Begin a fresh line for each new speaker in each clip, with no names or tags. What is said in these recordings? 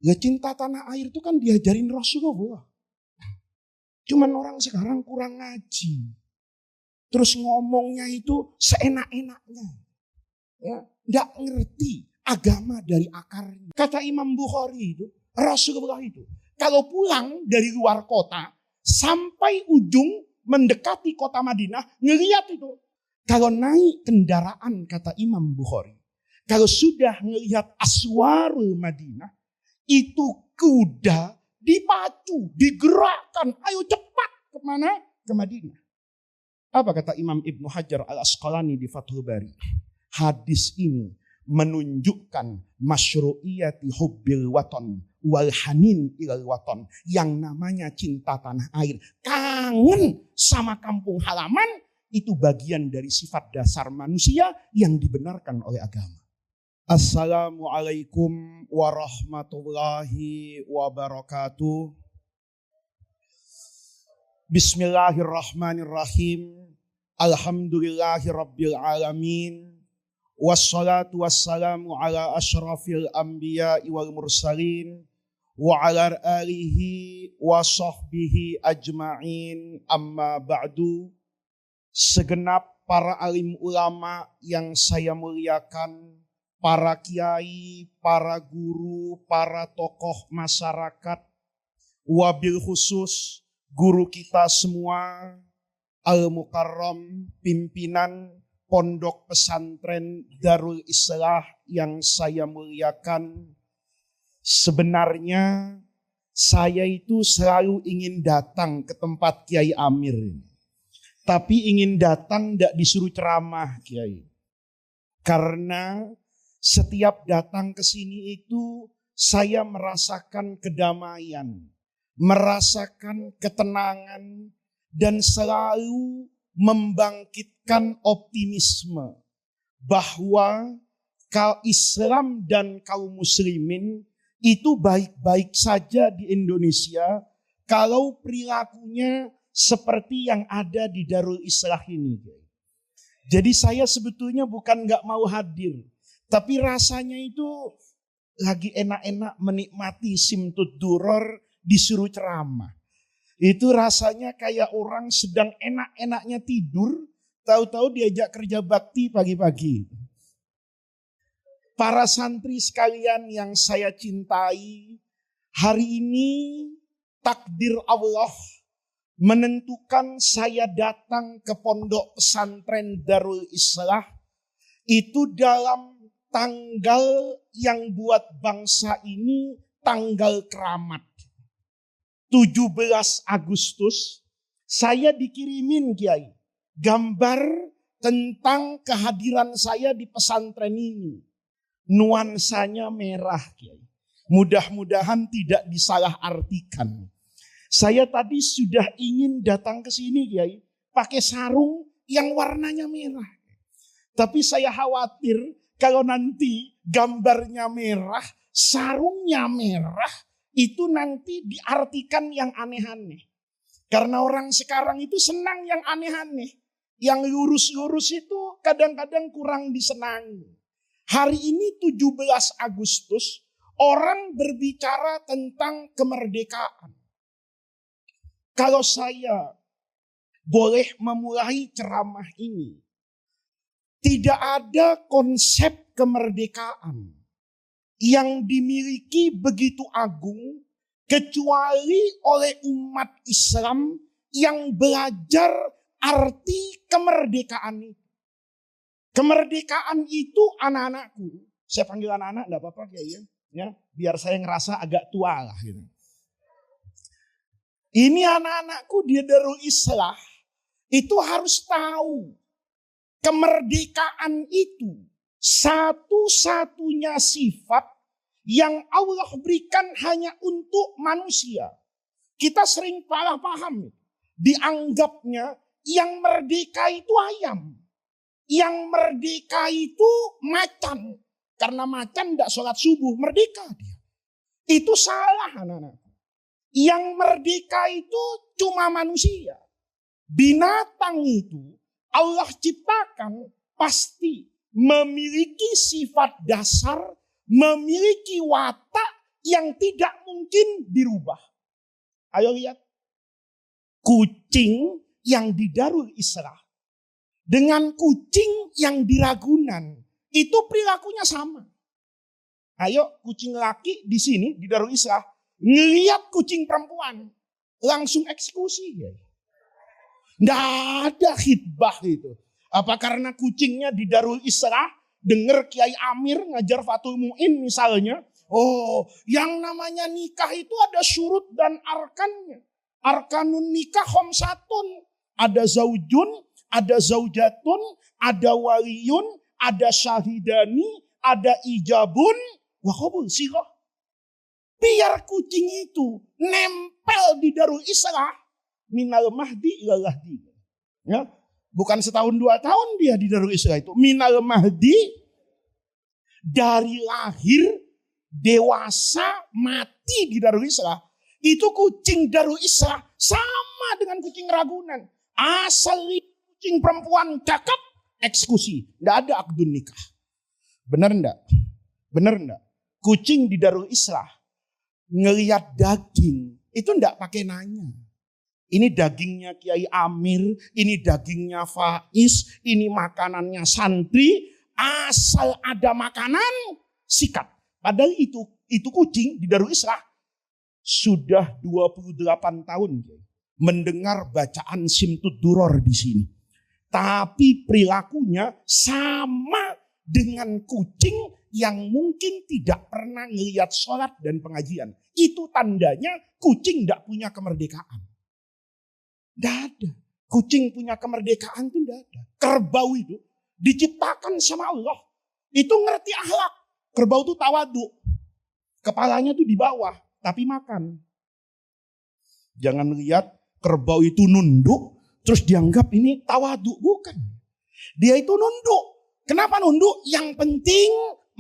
Ya cinta tanah air itu kan diajarin Rasulullah. Cuman orang sekarang kurang ngaji. Terus ngomongnya itu seenak-enaknya. Ya, nggak ngerti agama dari akarnya. Kata Imam Bukhari itu, Rasulullah itu, kalau pulang dari luar kota, sampai ujung mendekati kota Madinah, ngeliat itu. Kalau naik kendaraan, kata Imam Bukhari, kalau sudah ngelihat aswarul Madinah, itu kuda dipacu, digerakkan, ayo cepat kemana? Ke Madinah. Apa kata Imam Ibnu Hajar al-Asqalani di Fathul Bari? Hadis ini menunjukkan masyru'iyati hubbil waton wal hanin ilal waton. Yang namanya cinta tanah air, kangen sama kampung halaman, itu bagian dari sifat dasar manusia yang dibenarkan oleh agama. Assalamualaikum warahmatullahi wabarakatuh. Bismillahirrahmanirrahim. Alhamdulillahirabbil alamin. Wassalatu wassalamu ala asyrafil anbiya'i wal mursalin wa ala alihi wa sahbihi ajma'in. Amma ba'du. Segenap para alim ulama yang saya muliakan, para kiai, para guru, para tokoh masyarakat, wabil khusus guru kita semua, Al-Mukarram, pimpinan Pondok Pesantren Darul Islah yang saya muliakan. Sebenarnya saya itu selalu ingin datang ke tempat Kiai Amir, tapi ingin datang tidak disuruh ceramah Kiai. Karena setiap datang ke sini itu saya merasakan kedamaian, merasakan ketenangan, dan selalu membangkitkan optimisme bahwa Islam dan kaum muslimin itu baik-baik saja di Indonesia kalau perilakunya seperti yang ada di Darul Islah ini. Jadi saya sebetulnya bukan gak mau hadir, tapi rasanya itu lagi enak-enak menikmati simtud duror disuruh ceramah. Itu rasanya kayak orang sedang enak-enaknya tidur, tahu-tahu diajak kerja bakti pagi-pagi. Para santri sekalian yang saya cintai, hari ini takdir Allah menentukan saya datang ke Pondok Pesantren Darul Islah itu dalam tanggal yang buat bangsa ini tanggal keramat. 17 Agustus saya dikirimin Kiai gambar tentang kehadiran saya di pesantren ini. Nuansanya merah Kiai. Mudah-mudahan tidak disalah artikan. Saya tadi sudah ingin datang ke sini Kiai pakai sarung yang warnanya merah. Tapi saya khawatir kalau nanti gambarnya merah, sarungnya merah, itu nanti diartikan yang aneh-aneh. Karena orang sekarang itu senang yang aneh-aneh. Yang lurus-lurus itu kadang-kadang kurang disenangi. Hari ini 17 Agustus, orang berbicara tentang kemerdekaan. Kalau saya boleh memulai ceramah ini, tidak ada konsep kemerdekaan yang dimiliki begitu agung kecuali oleh umat Islam yang belajar arti kemerdekaan itu. Kemerdekaan itu anak-anakku. Saya panggil anak-anak enggak apa-apa ya, biar saya ngerasa agak tua lah gitu. Ini anak-anakku di Darul Islah itu harus tahu kemerdekaan itu satu-satunya sifat yang Allah berikan hanya untuk manusia. Kita sering salah paham. Dianggapnya yang merdeka itu ayam. Yang merdeka itu macan. Karena macan tidak sholat subuh, merdeka dia. Itu salah anak-anak. Yang merdeka itu cuma manusia. Binatang itu Allah ciptakan pasti memiliki sifat dasar, memiliki watak yang tidak mungkin dirubah. Ayo lihat. Kucing yang di Darul Islah dengan kucing yang di Ragunan itu perilakunya sama. Ayo kucing laki di sini di Darul Islah ngelihat kucing perempuan langsung eksekusi. Nggak ada khidbah itu. Apa karena kucingnya di Darul Islah dengar Kiai Amir ngajar Fathul Mu'in misalnya. Oh, yang namanya nikah itu ada syurut dan arkannya. Arkanun nikah khamsatun. Ada zaujun, ada zaujatun, ada waliyun, ada syahidani, ada ijabun, wa qabul sirah. Biar kucing itu nempel di Darul Islah minal mahdi ilal lahdi. Ya, bukan setahun 2 tahun dia di Darul Islah itu. Minal mahdi dari lahir dewasa mati di Darul Islah. Itu kucing Darul Islah sama dengan kucing Ragunan. Asal kucing perempuan cakep, eksekusi. Nggak ada akdun nikah. Benar enggak? Benar enggak? Kucing di Darul Islah ngelihat daging, itu enggak pakai nanya. Ini dagingnya Kiai Amir, ini dagingnya Faiz, ini makanannya santri. Asal ada makanan, sikat. Padahal itu kucing di Darul Islah sudah 28 tahun mendengar bacaan Simtud Duror di sini. Tapi perilakunya sama dengan kucing yang mungkin tidak pernah ngelihat sholat dan pengajian. Itu tandanya kucing tidak punya kemerdekaan. Tidak ada. Kucing punya kemerdekaan itu tidak ada. Kerbau itu diciptakan sama Allah. Itu ngerti akhlak. Kerbau itu tawadu. Kepalanya tuh di bawah. Tapi makan. Jangan lihat kerbau itu nunduk. Terus dianggap ini tawadu. Bukan. Dia itu nunduk. Kenapa nunduk? Yang penting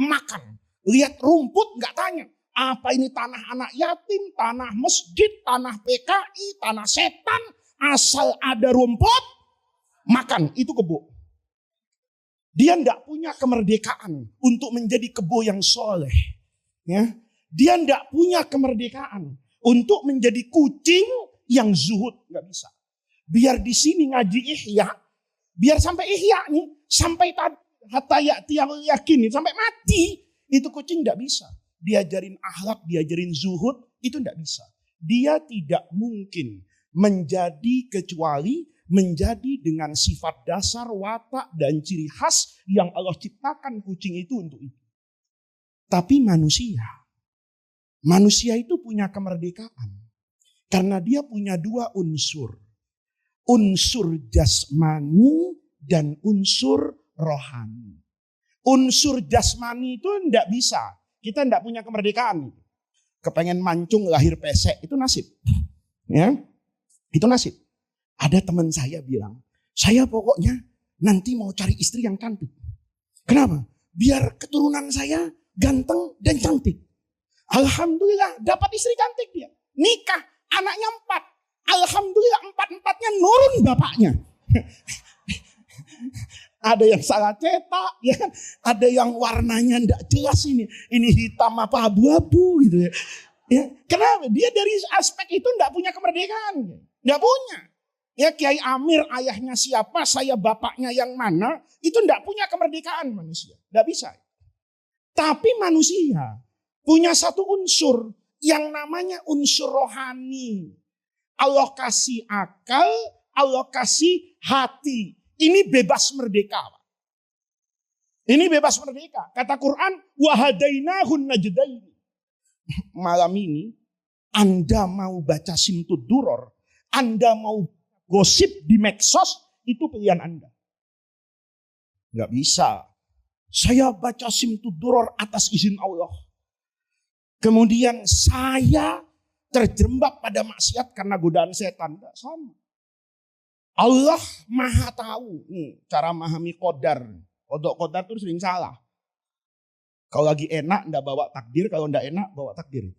makan. Lihat rumput gak tanya. Apa ini tanah anak yatim, tanah masjid, tanah PKI, tanah setan. Asal ada rumput, makan. Itu kebo. Dia gak punya kemerdekaan untuk menjadi kebo yang soleh. Ya. Dia tidak punya kemerdekaan untuk menjadi kucing yang zuhud. Nggak bisa. Biar di sini ngaji ihya. Biar sampai ihya nih. Sampai hatta ya'tiyal yakin. Sampai mati. Itu kucing nggak bisa. Diajarin akhlak, diajarin zuhud. Itu nggak bisa. Dia tidak mungkin menjadi kecuali menjadi dengan sifat dasar, watak, dan ciri khas yang Allah ciptakan kucing itu untuk itu. Tapi manusia itu punya kemerdekaan. Karena dia punya 2 unsur. Unsur jasmani dan unsur rohani. Unsur jasmani itu tidak bisa. Kita tidak punya kemerdekaan. Kepengen mancung lahir pesek itu nasib. Ya, itu nasib. Ada teman saya bilang, saya pokoknya nanti mau cari istri yang cantik. Kenapa? Biar keturunan saya ganteng dan cantik. Alhamdulillah dapat istri cantik dia. Nikah anaknya 4. Alhamdulillah 4-4-nya nurun bapaknya. Ada yang salah cetak, ya kan? Ada yang warnanya tidak jelas ini. Ini hitam apa abu-abu gitu ya. Ya, kenapa? Dia dari aspek itu tidak punya kemerdekaan. Tidak punya. Ya Kiai Amir ayahnya siapa, saya bapaknya yang mana, itu tidak punya kemerdekaan manusia. Tidak bisa. Tapi manusia punya satu unsur yang namanya unsur rohani. Allah kasih akal, Allah kasih hati. Ini bebas merdeka. Ini bebas merdeka. Kata Quran, wahadainahun najdaini. Malam ini, Anda mau baca Simtud Duror, Anda mau gosip di medsos, itu pilihan Anda. Gak bisa. Saya baca Simtud Duror atas izin Allah. Kemudian saya terjerembab pada maksiat karena godaan setan. Tidak sama. Allah maha tahu. Nih, cara memahami qadar. Qadar itu sering salah. Kalau lagi enak, tidak bawa takdir. Kalau tidak enak, bawa takdir.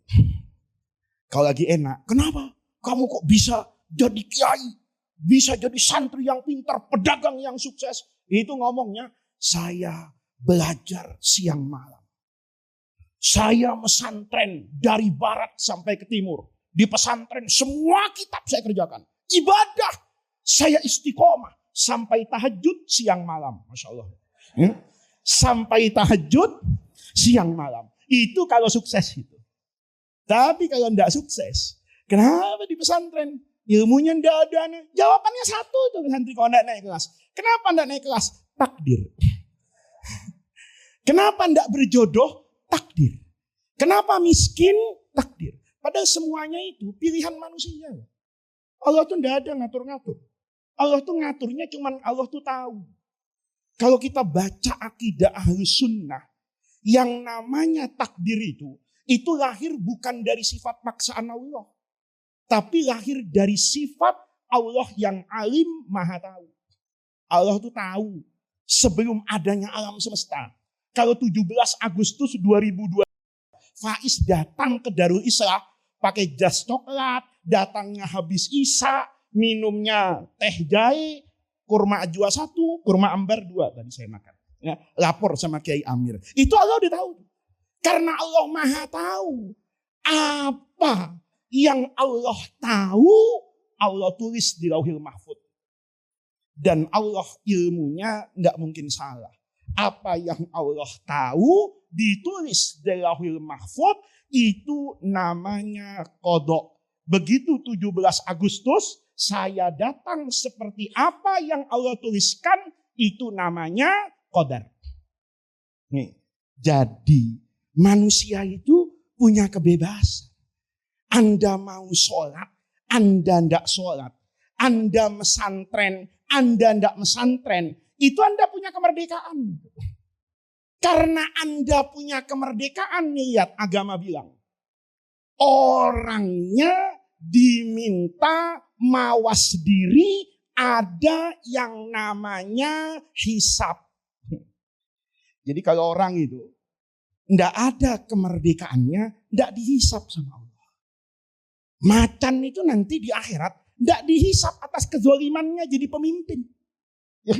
Kalau lagi enak, kenapa? Kamu kok bisa jadi kiai? Bisa jadi santri yang pintar, pedagang yang sukses. Itu ngomongnya, saya belajar siang malam. Saya mesantren dari barat sampai ke timur. Di pesantren semua kitab saya kerjakan. Ibadah saya istiqomah. Sampai tahajud siang malam. Masya Allah. Sampai tahajud siang malam. Itu kalau sukses itu. Tapi kalau tidak sukses. Kenapa di pesantren? Ilmunya tidak ada. Jawabannya satu itu santri kalau tidak naik kelas. Kenapa tidak naik kelas? Takdir. Kenapa tidak berjodoh? Takdir. Kenapa miskin? Takdir. Padahal semuanya itu pilihan manusia. Allah tuh tidak ada ngatur-ngatur. Allah tuh ngaturnya cuman Allah tuh tahu. Kalau kita baca akidah Ahlus Sunnah, yang namanya takdir itu lahir bukan dari sifat paksaan Allah. Tapi lahir dari sifat Allah yang alim maha tahu. Allah tuh tahu sebelum adanya alam semesta. Kalau 17 Agustus 2002 Faiz datang ke Darul Islah pakai jas coklat, datangnya habis Isya, minumnya teh jahe, kurma ajwa 1, kurma ambar 2 tadi saya makan. Ya, lapor sama Kiai Amir. Itu Allah udah tahu. Karena Allah maha tahu. Apa yang Allah tahu, Allah tulis di Lauhil Mahfuz. Dan Allah ilmunya tidak mungkin salah. Apa yang Allah tahu, ditulis di Lauhil Mahfuz, itu namanya qadha. Begitu 17 Agustus, saya datang seperti apa yang Allah tuliskan, itu namanya qadar. Nih, jadi manusia itu punya kebebasan. Anda mau sholat, Anda tidak sholat. Anda mesantren, Anda tidak mesantren. Itu Anda punya kemerdekaan. Karena Anda punya kemerdekaan, lihat agama bilang. Orangnya diminta mawas diri, ada yang namanya hisab. Jadi kalau orang itu tidak ada kemerdekaannya, tidak dihisab sama Allah. Macan itu nanti di akhirat tidak dihisab atas kezalimannya jadi pemimpin. Ya.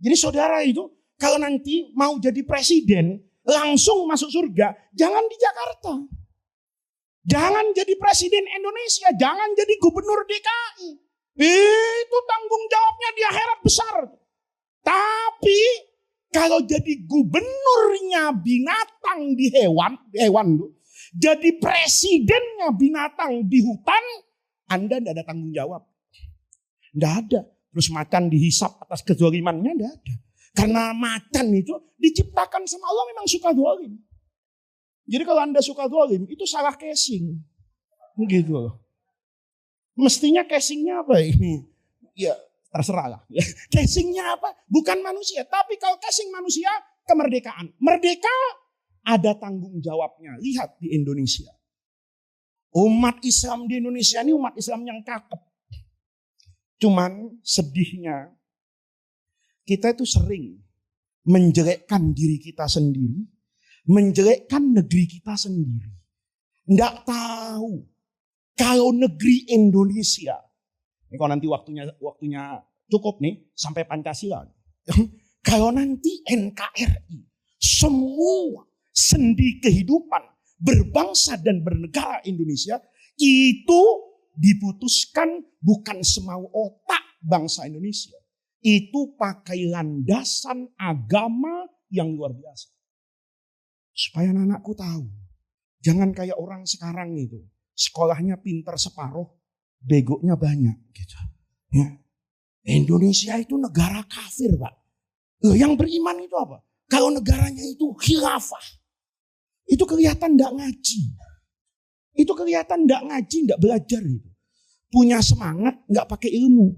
Jadi saudara itu kalau nanti mau jadi presiden langsung masuk surga, jangan di Jakarta. Jangan jadi presiden Indonesia, jangan jadi gubernur DKI. Itu tanggung jawabnya di akhirat besar. Tapi kalau jadi gubernurnya binatang di hewan tuh, jadi presidennya binatang di hutan, Anda tidak ada tanggung jawab. Tidak ada. Terus macan dihisap atas kezalimannya, tidak ada. Karena macan itu diciptakan sama Allah memang suka zalim. Jadi kalau Anda suka zalim, itu salah casing. Gitu loh. Mestinya casingnya apa ini? Ya terserah lah. Casingnya apa? Bukan manusia. Tapi kalau casing manusia, kemerdekaan. Merdeka ada tanggung jawabnya. Lihat di Indonesia. Umat Islam di Indonesia ini umat Islam yang cakep. Cuman sedihnya, kita itu sering menjelekkan diri kita sendiri, menjelekkan negeri kita sendiri. Nggak tahu kalau negeri Indonesia, ini kalau nanti waktunya cukup nih sampai Pancasila. Kalau nanti NKRI, semua sendi kehidupan berbangsa dan bernegara Indonesia itu diputuskan bukan semau otak bangsa Indonesia. Itu pakai landasan agama yang luar biasa. Supaya anak-anakku tahu. Jangan kayak orang sekarang itu. Sekolahnya pintar separuh, begonya banyak. Gitu. Ya. Indonesia itu negara kafir, Pak. Yang beriman itu apa? Kalau negaranya itu khilafah. Itu kelihatan tidak ngaji. Itu kelihatan tidak ngaji, tidak belajar. Gitu. Punya semangat, nggak pakai ilmu.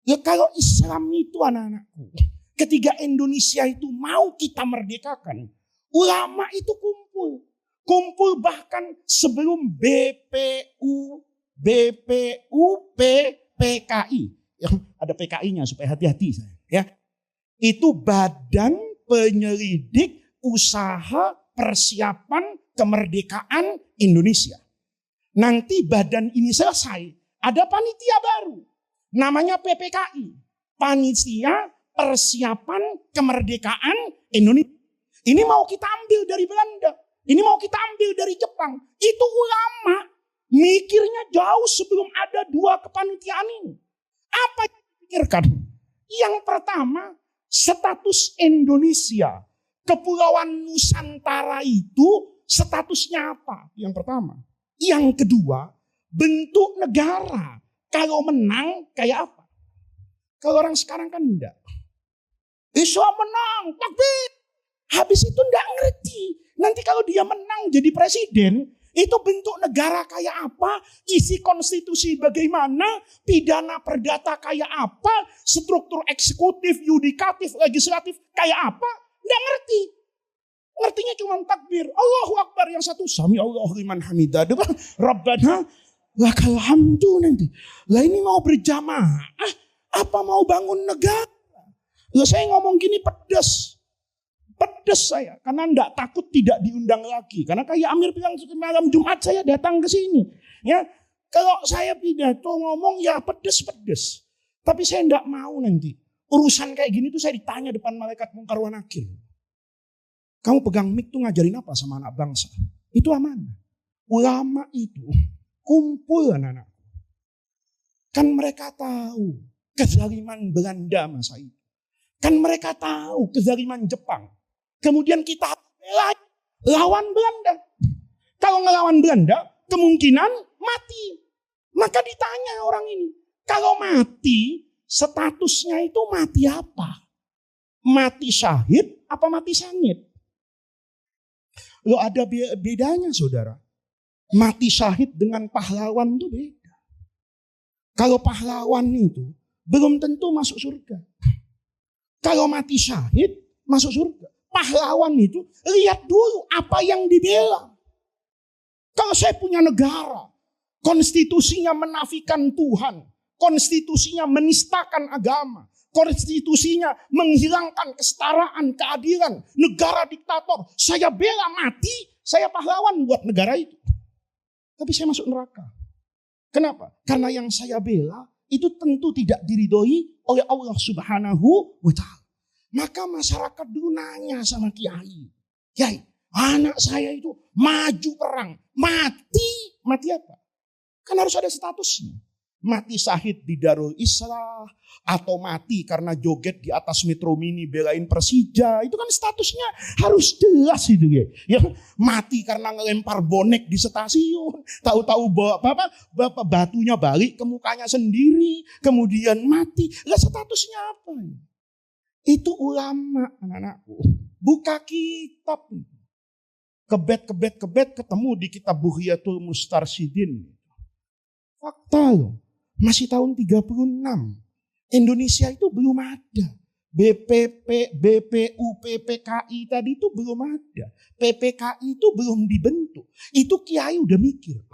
Ya kalau Islam itu anak-anakku, ketika Indonesia itu mau kita merdekakan, ulama itu kumpul. Kumpul bahkan sebelum PKI. Yang ada PKI-nya supaya hati-hati saya. Ya. Itu Badan Penyelidik Usaha Persiapan Kemerdekaan Indonesia. Nanti badan ini selesai, ada panitia baru. Namanya PPKI. Panitia Persiapan Kemerdekaan Indonesia. Ini mau kita ambil dari Belanda. Ini mau kita ambil dari Jepang. Itu ulama mikirnya jauh sebelum ada dua kepanitiaan ini. Apa yang dipikirkan? Yang pertama, status Indonesia. Kepulauan Nusantara itu statusnya apa? Yang pertama. Yang kedua, bentuk negara. Kalau menang kayak apa? Kalau orang sekarang kan enggak. Islam menang, takbir. Habis itu enggak ngerti. Nanti kalau dia menang jadi presiden, itu bentuk negara kayak apa, isi konstitusi bagaimana, pidana perdata kayak apa, struktur eksekutif, yudikatif, legislatif kayak apa, enggak ngerti. Ngertinya cuma takbir. Allahu Akbar yang satu, sami Allahu liman hamidah. Rabbana lakal hamdu nanti. Lah ini mau berjamaah, apa mau bangun negara? Lah saya ngomong gini pedas. Pedes saya, karena enggak takut tidak diundang lagi. Karena kayak Amir bilang malam Jumat saya datang ke sini. Ya, kalau saya pidato ngomong ya pedes-pedes. Tapi saya enggak mau nanti. Urusan kayak gini tuh saya ditanya depan malaikat mungkar wa nakir. Kamu pegang mic tuh ngajarin apa sama anak bangsa? Itu amanah. Ulama itu kumpul anak-anak. Kan mereka tahu kezaliman Belanda masa itu. Kan mereka tahu kezaliman Jepang. Kemudian kita lawan Belanda. Kalau ngelawan Belanda, kemungkinan mati. Maka ditanya orang ini, kalau mati, statusnya itu mati apa? Mati syahid apa mati sangit? Loh ada bedanya saudara. Mati syahid dengan pahlawan itu beda. Kalau pahlawan itu belum tentu masuk surga. Kalau mati syahid masuk surga. Pahlawan itu lihat dulu apa yang dibela. Kalau saya punya negara, konstitusinya menafikan Tuhan, konstitusinya menistakan agama, konstitusinya menghilangkan kesetaraan, keadilan, negara diktator, saya bela mati, saya pahlawan buat negara itu. Tapi saya masuk neraka. Kenapa? Karena yang saya bela itu tentu tidak diridhoi oleh Allah Subhanahu wa Ta'ala. Maka masyarakat dulu nanya sama kiai, kiai, anak saya itu maju perang, mati apa? Kan harus ada statusnya. Mati syahid di Darul Islah, atau mati karena joget di atas Metro Mini belain Persija, itu kan statusnya harus jelas itu ya. Yang mati karena ngelempar bonek di stasiun, tahu-tahu bapak batunya balik ke mukanya sendiri, kemudian mati. Lah statusnya apa? Itu ulama anak-anakku. Buka kitab. Kebet ketemu di kitab Bughyatul Mustarsyidin. Fakta loh. Masih tahun 36. Indonesia itu belum ada. BPP, BPU, PPKI tadi itu belum ada. PPKI itu belum dibentuk. Itu kiai udah mikir.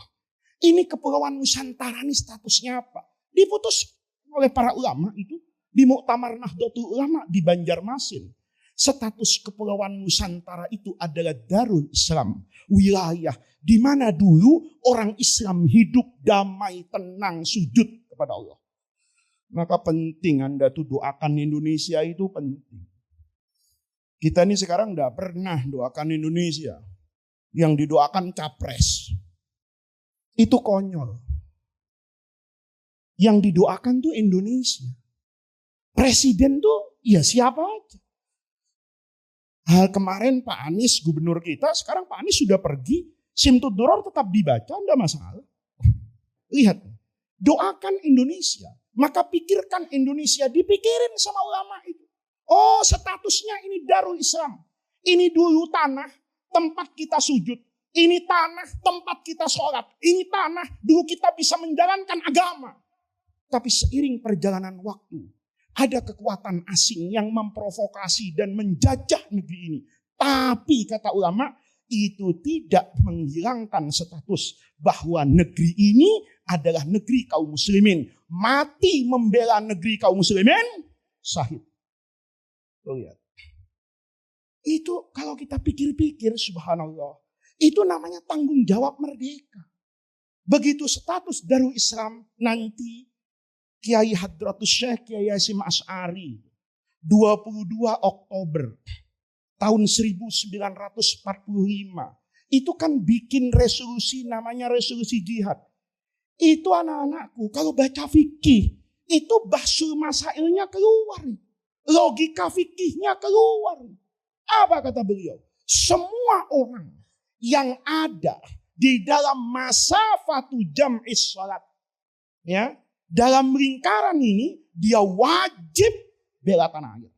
Ini Kepulauan Nusantara ini statusnya apa? Diputus oleh para ulama itu. Di Muktamar Nahdlatul Ulama di Banjarmasin. Status Kepulauan Nusantara itu adalah Darul Islam. Wilayah di mana dulu orang Islam hidup damai, tenang, sujud kepada Allah. Maka penting Anda tuh doakan Indonesia itu penting. Kita ini sekarang tidak pernah doakan Indonesia. Yang didoakan capres. Itu konyol. Yang didoakan tuh Indonesia. Presiden tuh ya siapa aja. Hal kemarin Pak Anies gubernur kita, sekarang Pak Anies sudah pergi, Simtud Duror tetap dibaca, enggak masalah. Lihat, doakan Indonesia, maka pikirkan Indonesia, dipikirin sama ulama itu. Oh statusnya ini Darul Islam, ini dulu tanah tempat kita sujud, ini tanah tempat kita sholat, ini tanah dulu kita bisa menjalankan agama. Tapi seiring perjalanan waktu, ada kekuatan asing yang memprovokasi dan menjajah negeri ini. Tapi kata ulama, itu tidak menghilangkan status bahwa negeri ini adalah negeri kaum muslimin. Mati membela negeri kaum muslimin, syahid. Lihat. Itu kalau kita pikir-pikir, subhanallah, itu namanya tanggung jawab merdeka. Begitu status Darul Islam nanti, Kiai Hadratus Syekh Kiai Hasyim Asy'ari 22 Oktober tahun 1945 itu kan bikin resolusi namanya resolusi jihad. Itu anak-anakku kalau baca fikih, itu bahsul masailnya keluar. Logika fikihnya keluar. Apa kata beliau? Semua orang yang ada di dalam masafatu jam'is salat, ya, dalam lingkaran ini dia wajib bela tanah air.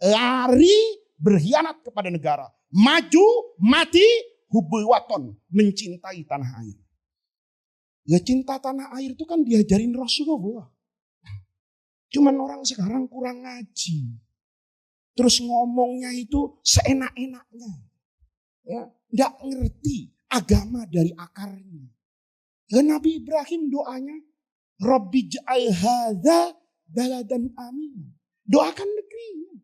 Lari berkhianat kepada negara. Maju, mati, hubbul waton, mencintai tanah air. Ya cinta tanah air itu kan diajarin Rasulullah. Cuman orang sekarang kurang ngaji. Terus ngomongnya itu seenak-enaknya. Ya, nggak ngerti agama dari akarnya. Dan Nabi Ibrahim doanya, Rabbi ja'al hadza baladan amin. Doakan negerinya.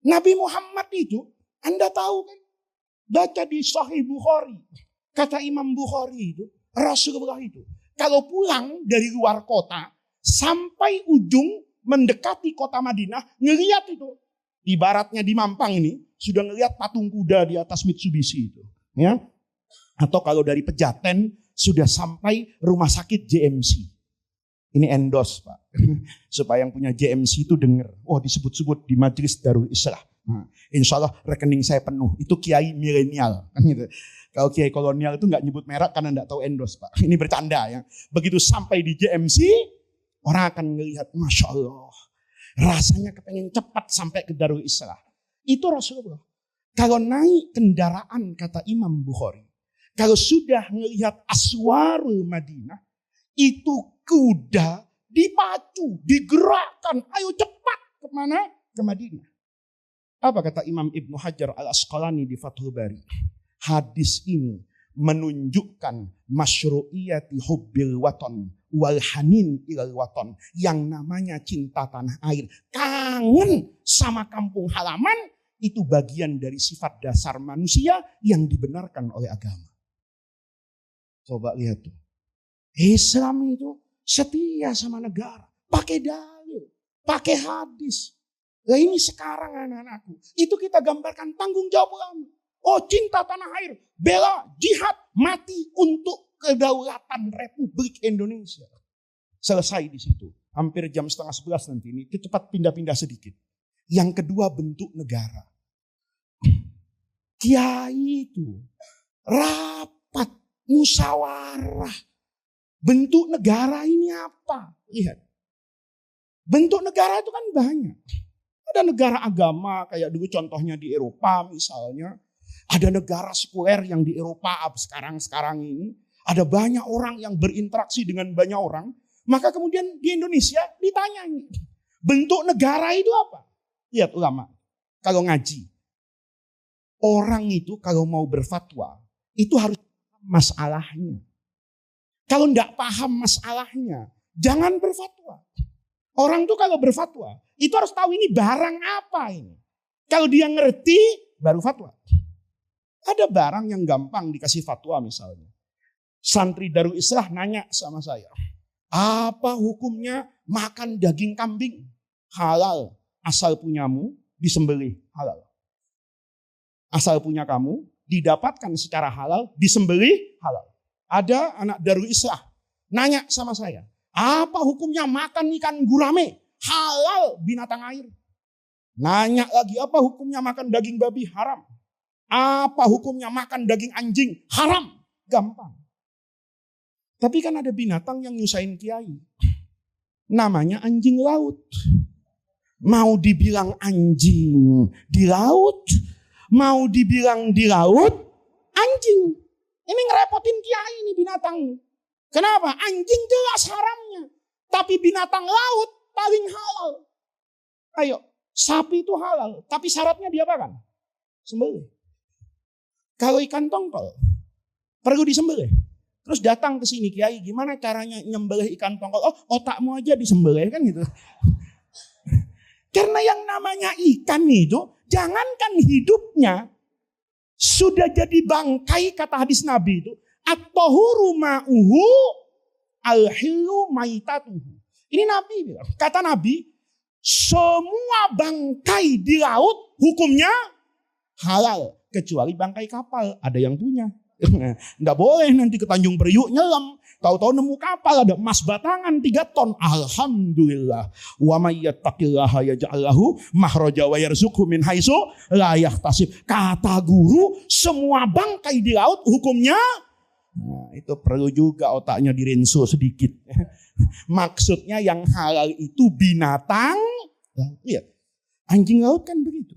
Nabi Muhammad itu, Anda tahu kan? Baca di Sahih Bukhari. Kata Imam Bukhari itu, Rasulullah itu, kalau pulang dari luar kota, sampai ujung mendekati kota Madinah, ngelihat itu. Ibaratnya di Mampang ini, sudah ngelihat patung kuda di atas Mitsubishi itu. Ya. Atau kalau dari Pejaten, sudah sampai rumah sakit JMC. Ini endorse Pak. Supaya yang punya JMC itu dengar. Oh disebut-sebut di Majelis Darul Islah. Nah, insya Allah rekening saya penuh. Itu kiai milenial. Kan gitu. Kalau kiai kolonial itu nggak nyebut merek karena nggak tahu endorse Pak. Ini bercanda ya. Begitu sampai di JMC, orang akan melihat Masya Allah. Rasanya kepengen cepat sampai ke Darul Islah. Itu Rasulullah. Kalau naik kendaraan kata Imam Bukhari. Kalau sudah melihat Aswarul Madinah. Itu kuda dipacu, digerakkan. Ayo cepat kemana? Ke Madinah. Apa kata Imam Ibnu Hajar al-Asqalani di Fathul Bari? Hadis ini menunjukkan masyru'iyati hubbil waton wal hanin ilal waton. Yang namanya cinta tanah air. Kangen sama kampung halaman. Itu bagian dari sifat dasar manusia yang dibenarkan oleh agama. Coba lihat tuh. Islam itu setia sama negara. Pakai dalil. Pakai hadis. Nah ini sekarang anak-anakku. Itu kita gambarkan tanggung jawab ulama. Oh cinta tanah air. Bela jihad mati untuk kedaulatan Republik Indonesia. Selesai di situ. Hampir jam 10:30 nanti ini. Cepat pindah-pindah sedikit. Yang kedua bentuk negara. Kiai itu rapat musyawarah. Bentuk negara ini apa? Lihat. Bentuk negara itu kan banyak. Ada negara agama kayak dulu contohnya di Eropa misalnya. Ada negara sekuler yang di Eropa sekarang ini. Ada banyak orang yang berinteraksi dengan banyak orang. Maka kemudian di Indonesia ditanya ini. Bentuk negara itu apa? Lihat ulama. Kalau ngaji. Orang itu kalau mau berfatwa. Itu harus paham masalahnya. Kalau tidak paham masalahnya. Jangan berfatwa. Orang tuh kalau berfatwa. Itu harus tahu ini barang apa ini. Kalau dia ngerti baru fatwa. Ada barang yang gampang dikasih fatwa misalnya. Santri Darul Islah nanya sama saya. Apa hukumnya makan daging kambing? Halal. Asal punyamu disembelih halal. Asal punya kamu didapatkan secara halal disembelih halal. Ada anak Darul Islah nanya sama saya. Apa hukumnya makan ikan gurame? Halal binatang air. Nanya lagi apa hukumnya makan daging babi? Haram. Apa hukumnya makan daging anjing? Haram. Gampang. Tapi kan ada binatang yang nyusahin kiai. Namanya anjing laut. Mau dibilang anjing di laut. Mau dibilang di laut. Anjing. Ini ngerepotin kiai ini binatang. Kenapa? Anjing jelas haramnya. Tapi binatang laut paling halal. Ayo. Sapi itu halal. Tapi syaratnya diapakan? Sembelih. Kalau ikan tongkol, perlu disembelih. Terus datang ke sini kiai, gimana caranya nyembelih ikan tongkol? Oh, otakmu aja disembelih kan gitu. Karena yang namanya ikan itu, jangankan hidupnya sudah jadi bangkai kata hadis Nabi itu, at-tahuru ma'uhu al-hilu maitatuhu. Ini Nabi bilang, kata Nabi, semua bangkai di laut hukumnya halal. Kecuali bangkai kapal, ada yang punya. Nggak boleh nanti ke Tanjung Priuk nyelam. Tahu-tahu nemu kapal ada emas batangan 3 ton. Alhamdulillah. Wa may yattaqillaha yaj'al lahu makhraja wa yarzuqhu min haitsu la yahtasib. Kata guru, semua bangkai di laut hukumnya. Nah, itu perlu juga otaknya dirinso sedikit. Maksudnya yang halal itu binatang. Lihat, anjing laut kan begitu.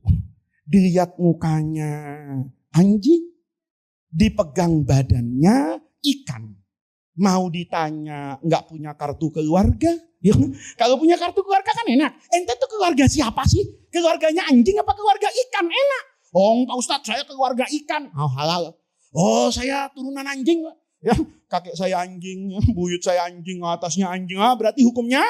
Dilihat mukanya anjing, dipegang badannya ikan. Mau ditanya nggak punya kartu keluarga? Ya, kalau punya kartu keluarga kan enak. Ente tuh keluarga siapa sih? Keluarganya anjing apa keluarga ikan? Enak. Oh Pak Ustadz, saya keluarga ikan. Oh halal. Oh saya turunan anjing. Ya, kakek saya anjing, buyut saya anjing, atasnya anjing. Berarti hukumnya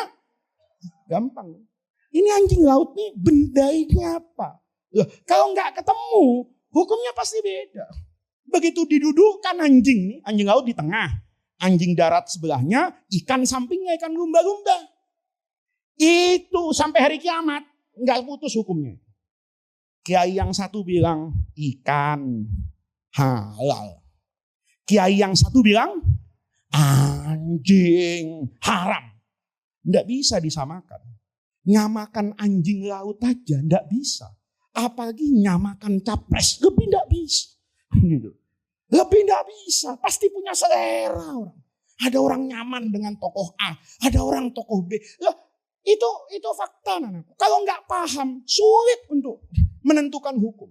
gampang. Ini anjing laut nih, benda ini apa? Loh, kalau nggak ketemu, hukumnya pasti beda. Begitu didudukan anjing nih, anjing laut di tengah. Anjing darat sebelahnya, ikan sampingnya, ikan lumba-lumba. Itu sampai hari kiamat, nggak putus hukumnya. Kiai yang satu bilang ikan halal. Kiai yang satu bilang anjing haram. Nggak bisa disamakan. Nyamakan anjing laut aja nggak bisa. Apalagi nyamakan capres, lebih nggak bisa. Gitu. Lebih nggak bisa, pasti punya selera orang. Ada orang nyaman dengan tokoh A, ada orang tokoh B. Lah, itu fakta. Kalau nggak paham, sulit untuk menentukan hukum.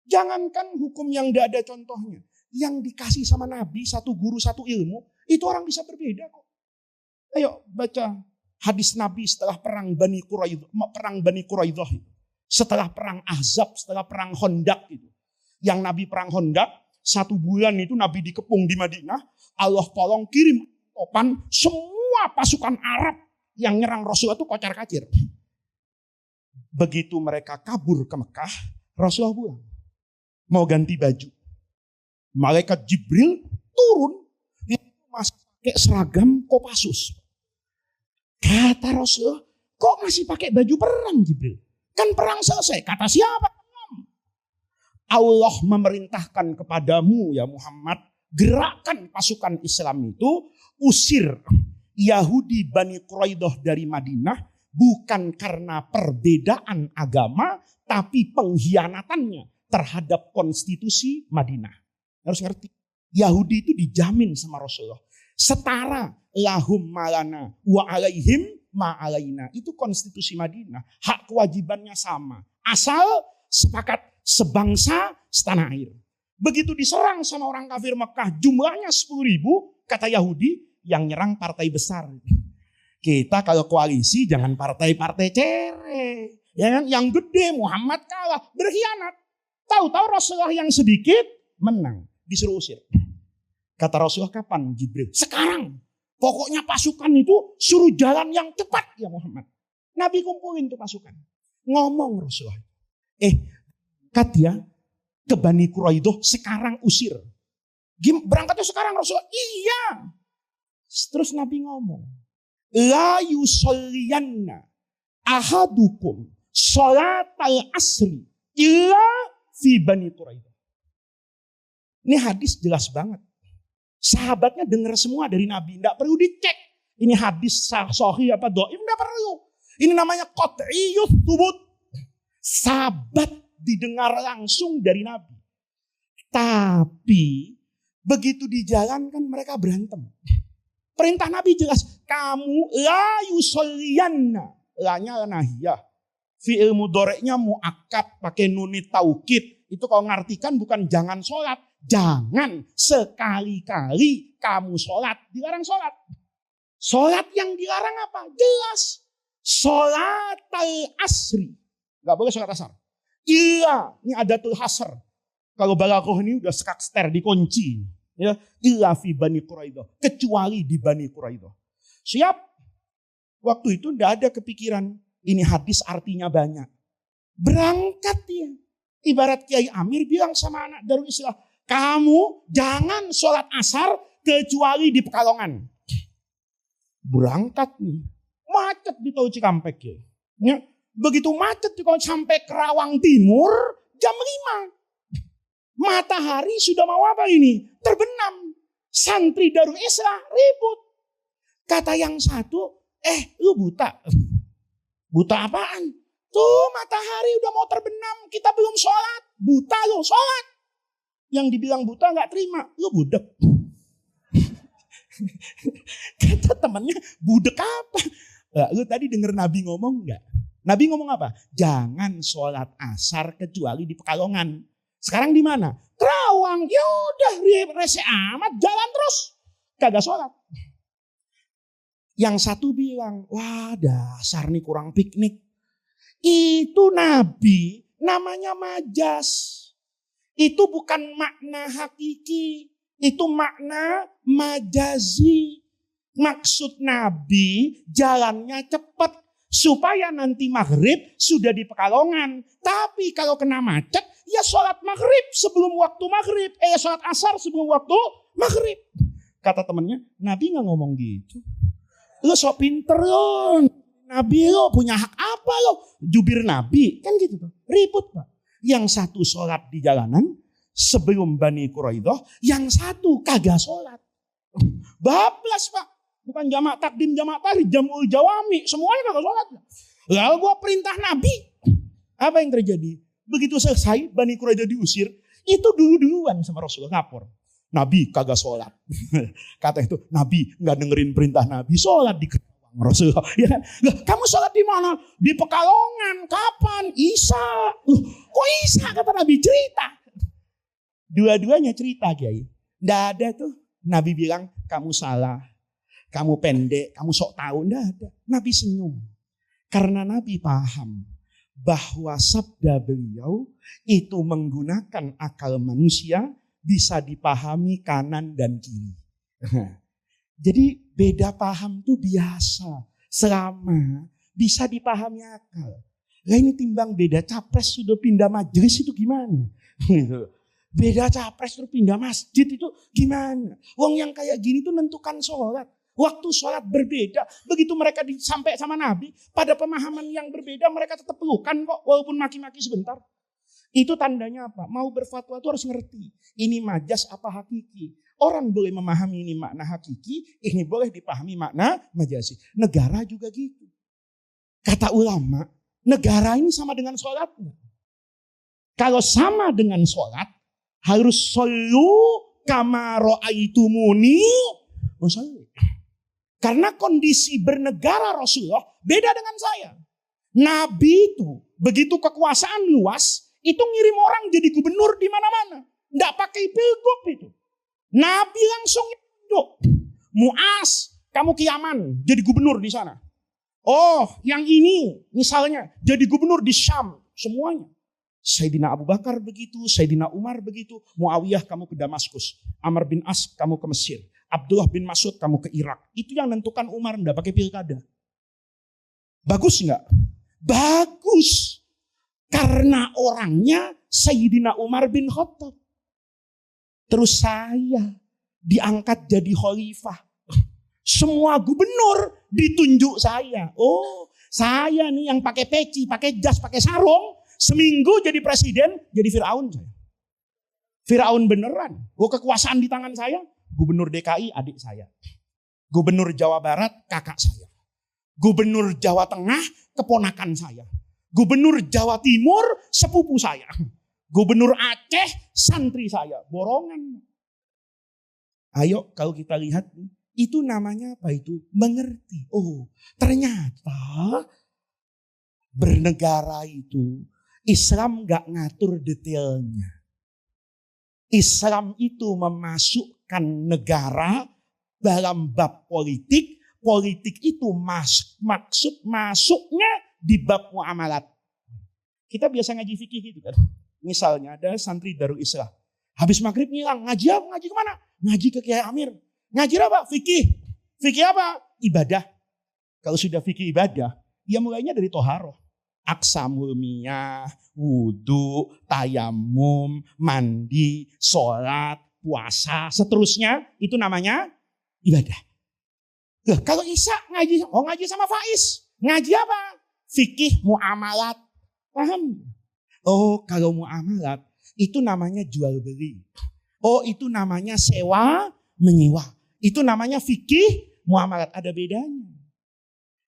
Jangankan hukum yang nggak ada contohnya, yang dikasih sama Nabi, satu guru, satu ilmu, itu orang bisa berbeda kok. Ayo baca hadis Nabi setelah perang Bani Quraidah itu. Setelah perang Ahzab, setelah perang Khandaq itu. Yang Nabi perang Khandaq, 1 bulan itu Nabi dikepung di Madinah. Allah tolong kirim topan semua pasukan Arab yang nyerang Rasulullah itu kocar-kacir. Begitu mereka kabur ke Mekah, Rasulullah pulang. Mau ganti baju. Malaikat Jibril turun. Dia masih pakai seragam Kopassus. Kata Rasulullah, kok masih pakai baju perang Jibril? Kan perang selesai. Kata siapa? Allah memerintahkan kepadamu ya Muhammad, gerakan pasukan Islam itu, usir Yahudi Bani Quraidah dari Madinah, bukan karena perbedaan agama, tapi pengkhianatannya terhadap konstitusi Madinah. Harus ngerti, Yahudi itu dijamin sama Rasulullah. Setara lahum malana wa alaihim ma alaina. Itu konstitusi Madinah. Hak kewajibannya sama. Asal sepakat sebangsa setanah air. Begitu diserang sama orang kafir Mekah, jumlahnya 10.000, kata Yahudi, yang nyerang partai besar. Kita kalau koalisi jangan partai-partai cere. Ya kan? Yang gede Muhammad kalah, berkhianat. Tahu-tahu Rasulullah yang sedikit menang, disuruh usir. Kata Rasulullah, kapan Jibril? Sekarang. Pokoknya pasukan itu suruh jalan yang cepat ya Muhammad. Nabi kumpulin tuh pasukan. Ngomong Rasulullah. Ya ke Bani Quraidah sekarang usir. Berangkatnya sekarang Rasulullah. Iya. Terus Nabi ngomong. La yusolliyanna ahadukum sholatal asri illa fi Bani Quraidah. Ini hadis jelas banget. Sahabatnya dengar semua dari Nabi. Tidak perlu dicek. Ini hadis sahih apa dhaif. Tidak perlu. Ini namanya qat'iyyut thubut. Sahabat didengar langsung dari Nabi. Tapi begitu dijalankan mereka berantem. Perintah Nabi jelas. Kamu la yusolliyanna. La-nya nahiyah. Fi'il mudhari'nya mu'akkad pakai nunit taukid. Itu kalau ngartikan bukan jangan sholat. Jangan sekali-kali kamu sholat. Dilarang sholat. Sholat yang dilarang apa? Jelas. Sholat al-asri. Gak boleh sholat asar. Iya, ini adatul hasr. Kalau balaghah ini udah skakster, dikunci. Ya, illa fi Bani Quraidah. Kecuali di Bani Quraidah. Siap. Waktu itu tidak ada kepikiran. Ini hadis artinya banyak. Berangkat dia. Ibarat Kiai Amir bilang sama anak Darul Islah. Kamu jangan sholat asar kecuali di Pekalongan. Berangkat nih. Macet di Tol Cikampek ya. Ya. Begitu macet kalau sampai Kerawang Timur jam 5. Matahari sudah mau apa ini? Terbenam. Santri Darul Islah ribut. Kata yang satu, lu buta. Buta apaan? Tuh matahari udah mau terbenam, kita belum sholat. Buta lo, sholat. Yang dibilang buta gak terima, lu budek. Kata temannya, budek apa? Lu tadi denger Nabi ngomong gak? Nabi ngomong apa? Jangan sholat asar kecuali di Pekalongan. Sekarang di mana? Terawang. Ya udah rese amat, jalan terus. Kagak sholat. Yang satu bilang, wah dasar nih kurang piknik. Itu Nabi namanya majas. Itu bukan makna hakiki. Itu makna majazi. Maksud Nabi jalannya cepat. Supaya nanti maghrib sudah di Pekalongan. Tapi kalau kena macet, ya sholat maghrib sebelum waktu maghrib. Sholat asar sebelum waktu maghrib. Kata temennya, Nabi gak ngomong gitu. Lo sok pinter lo. Nabi lo punya hak apa lo? Jubir Nabi. Kan gitu tuh. Ribut Pak. Yang satu sholat di jalanan sebelum Bani Quraidah. Yang satu kagak sholat. Bablas Pak. Bukan jamak takdim, jamak tahlil, jamul jawami. Semuanya kagak sholat. Lalu gua perintah Nabi. Apa yang terjadi? Begitu selesai Bani Quraidah diusir. Itu dulu-duluan sama Rasulullah ngapor. Nabi kagak sholat. Kata itu, Nabi gak dengerin perintah Nabi. Sholat di Kerawang Rasulullah. Ya, kamu sholat di mana? Di Pekalongan. Kapan? Isya. Kok Isya? Kata Nabi, cerita. Dua-duanya cerita Kiai. Nggak ada tuh. Nabi bilang, kamu salah. Kamu pendek, kamu sok tahu. Nggak ada. Nabi senyum. Karena Nabi paham bahwa sabda beliau itu menggunakan akal manusia bisa dipahami kanan dan kiri. Jadi beda paham itu biasa. Selama bisa dipahami akal. Lah ini timbang beda capres sudah pindah majelis itu gimana? Beda capres terus pindah masjid itu gimana? Wong yang kayak gini tuh nentukan sholat. Waktu sholat berbeda, begitu mereka sampai sama Nabi, pada pemahaman yang berbeda mereka tetap pelukan kok, walaupun maki-maki sebentar. Itu tandanya apa? Mau berfatwa itu harus ngerti, ini majas apa hakiki. Orang boleh memahami ini makna hakiki, ini boleh dipahami makna majasi. Negara juga gitu. Kata ulama, negara ini sama dengan sholatnya. Kalau sama dengan sholat, harus shollu kama ra'aitumuni usolli. Karena kondisi bernegara Rasulullah beda dengan saya. Nabi itu begitu kekuasaan luas, itu ngirim orang jadi gubernur di mana-mana. Nggak pakai pilgub itu. Nabi langsung nyunduk. Mu'az, kamu ke Yaman jadi gubernur di sana. Oh, yang ini misalnya jadi gubernur di Syam, semuanya. Sayyidina Abu Bakar begitu, Sayyidina Umar begitu, Muawiyah kamu ke Damaskus, Amr bin As kamu ke Mesir. Abdullah bin Mas'ud kamu ke Irak. Itu yang menentukan Umar enggak pakai pilkada. Bagus enggak? Bagus. Karena orangnya Sayyidina Umar bin Khattab. Terus saya diangkat jadi khalifah. Semua gubernur ditunjuk saya. Oh, saya nih yang pakai peci, pakai jas, pakai sarung. Seminggu jadi presiden, jadi Firaun saya. Firaun beneran. Oh, kekuasaan di tangan saya. Gubernur DKI adik saya. Gubernur Jawa Barat kakak saya. Gubernur Jawa Tengah keponakan saya. Gubernur Jawa Timur sepupu saya. Gubernur Aceh santri saya. Borongan. Ayo kalau kita lihat itu namanya apa itu? Mengerti. Oh ternyata bernegara itu Islam gak ngatur detailnya. Islam itu memasukkan negara dalam bab politik. Politik itu maksud masuknya di bab muamalat. Kita biasa ngaji fikih gitu kan. Misalnya ada santri Darul Islah. Habis maghrib ngilang. Ngaji apa? Ngaji kemana? Ngaji ke Kiai Amir. Ngaji apa? Fikih. Fikih apa? Ibadah. Kalau sudah fikih ibadah, ya mulainya dari toharoh. Aksamul miyah, wudhu, tayamum, mandi, sholat, puasa, seterusnya itu namanya ibadah. Loh, kalau Isya ngaji sama Faiz. Ngaji apa? Fikih muamalat. Paham? Oh, kalau muamalat Itu namanya jual beli. Oh, itu namanya sewa menyewa. Itu namanya fikih muamalat. Ada bedanya.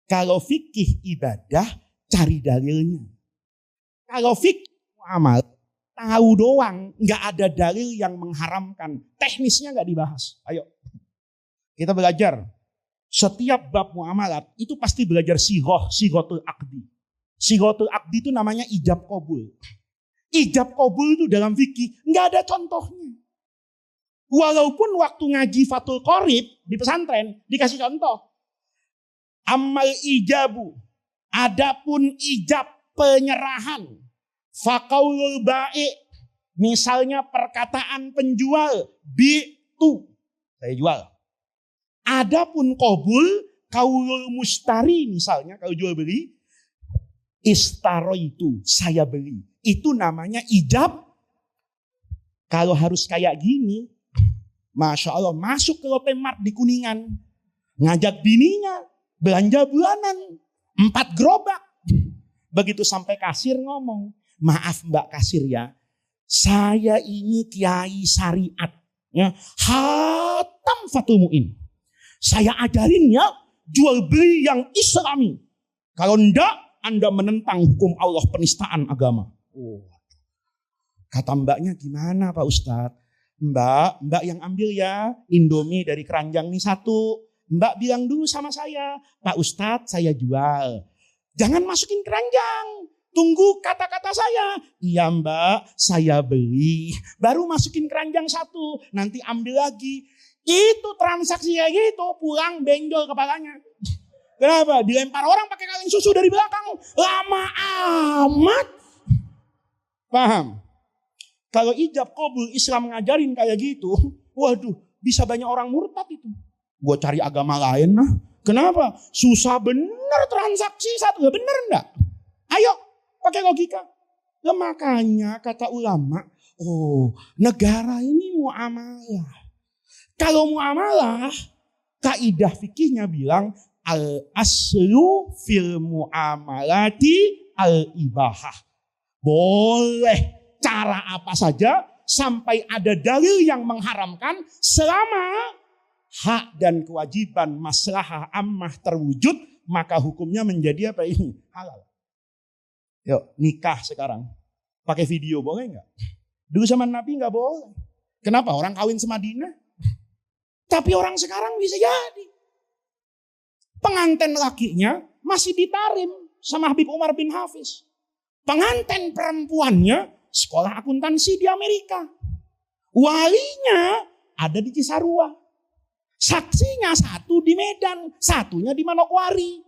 Kalau fikih ibadah, cari dalilnya. Kalau fikih muamalat, tahu doang, nggak ada dalil yang mengharamkan. Teknisnya nggak dibahas. Ayo, kita belajar. Setiap bab muamalat itu pasti belajar sighatul aqdi. Sighatul aqdi itu namanya ijab qabul. Ijab qabul itu dalam fikih nggak ada contohnya. Walaupun waktu ngaji Fathul Qorib di pesantren dikasih contoh. Amal ijabu, adapun ijab penyerahan. Faqaulul ba'i, misalnya perkataan penjual, bi'tu, saya jual. Adapun qabul, qaulul mustari misalnya kalau jual beli, istaroitu, saya beli. Itu namanya ijab. Kalau harus kayak gini, Masya Allah, masuk ke Lotte Mart di Kuningan. Ngajak bininya, belanja bulanan. 4 gerobak. Begitu sampai kasir ngomong, maaf Mbak kasir ya, saya ini kiai syariat. Ya, Hatam Fathul Mu'in. Saya ajarin ya, jual beli yang islami. Kalau enggak, Anda menentang hukum Allah, penistaan agama. Oh. Kata mbaknya, gimana Pak Ustadz? Mbak yang ambil ya Indomie dari keranjang nih 1. Mbak bilang dulu sama saya, Pak Ustadz saya jual. Jangan masukin keranjang. Tunggu kata-kata saya. Iya Mbak, saya beli. Baru masukin keranjang 1. Nanti ambil lagi. Itu transaksi kayak gitu. Pulang benjol kepalanya. Kenapa? Dilempar orang pakai kaleng susu dari belakang. Lama amat. Paham? Kalau ijab qabul Islam ngajarin kayak gitu, waduh, bisa banyak orang murtad itu. Gue cari agama lain nah. Kenapa? Susah bener transaksi 1, bener enggak? Ayo, pakai logika. Ya, makanya kata ulama, oh, negara ini muamalah. Kalau muamalah, kaidah fikihnya bilang al-aslu fil muamalati al-ibahah. Boleh cara apa saja sampai ada dalil yang mengharamkan selama hak dan kewajiban maslahah ammah terwujud, maka hukumnya menjadi apa ini? Halal. Yuk, nikah sekarang. Pakai video boleh nggak? Dulu zaman Nabi nggak boleh. Kenapa? Orang kawin semadina. Tapi orang sekarang bisa jadi. Pengantin lakinya masih ditarim sama Habib Umar bin Hafiz. Pengantin perempuannya sekolah akuntansi di Amerika. Walinya ada di Cisarua. Saksinya 1 di Medan, 1-nya di Manokwari.